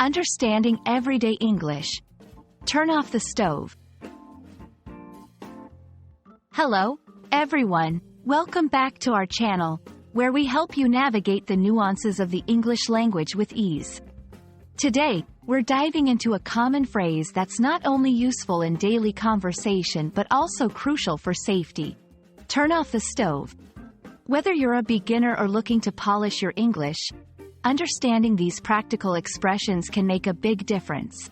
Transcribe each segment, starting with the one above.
Understanding everyday English. Turn off the stove. Hello, everyone. Welcome back to our channel, where we help you navigate the nuances of the English language with ease. Today, we're diving into a common phrase that's not only useful in daily conversation but also crucial for safety. Turn off the stove. Whether you're a beginner or looking to polish your English, understanding these practical expressions can make a big difference.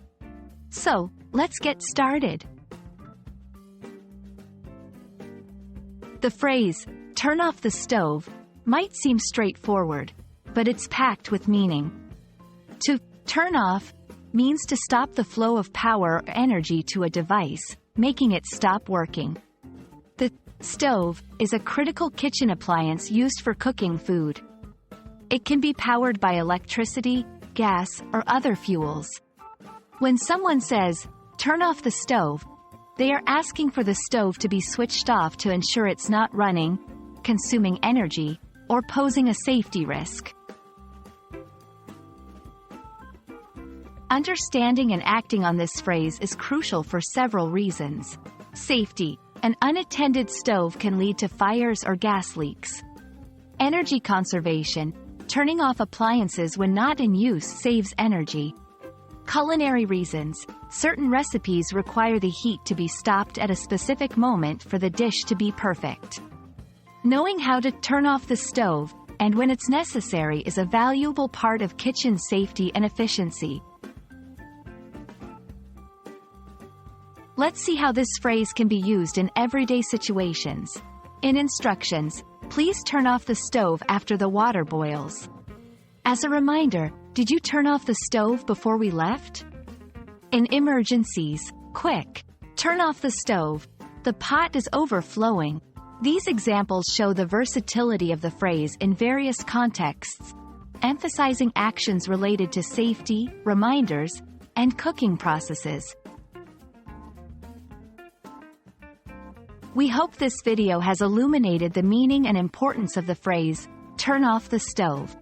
So, let's get started. The phrase, turn off the stove, might seem straightforward, but it's packed with meaning. To turn off means to stop the flow of power or energy to a device, making it stop working. The stove is a critical kitchen appliance used for cooking food. It can be powered by electricity, gas, or other fuels. When someone says, turn off the stove, they are asking for the stove to be switched off to ensure it's not running, consuming energy, or posing a safety risk. Understanding and acting on this phrase is crucial for several reasons. Safety. An unattended stove can lead to fires or gas leaks. Energy conservation. Turning off appliances when not in use saves energy. Culinary reasons. Certain recipes require the heat to be stopped at a specific moment for the dish to be perfect. Knowing how to turn off the stove, and when it's necessary, is a valuable part of kitchen safety and efficiency. Let's see how this phrase can be used in everyday situations. In instructions, please turn off the stove after the water boils. As a reminder, did you turn off the stove before we left? In emergencies, quick, turn off the stove. The pot is overflowing. These examples show the versatility of the phrase in various contexts, emphasizing actions related to safety, reminders, and cooking processes. We hope this video has illuminated the meaning and importance of the phrase, turn off the stove.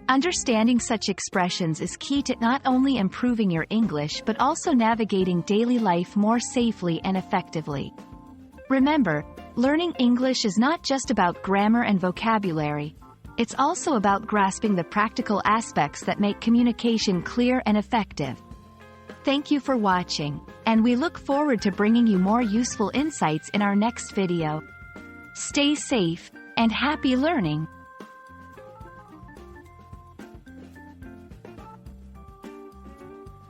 Understanding such expressions is key to not only improving your English but also navigating daily life more safely and effectively. Remember, learning English is not just about grammar and vocabulary. It's also about grasping the practical aspects that make communication clear and effective. Thank you for watching, and we look forward to bringing you more useful insights in our next video. Stay safe, and happy learning!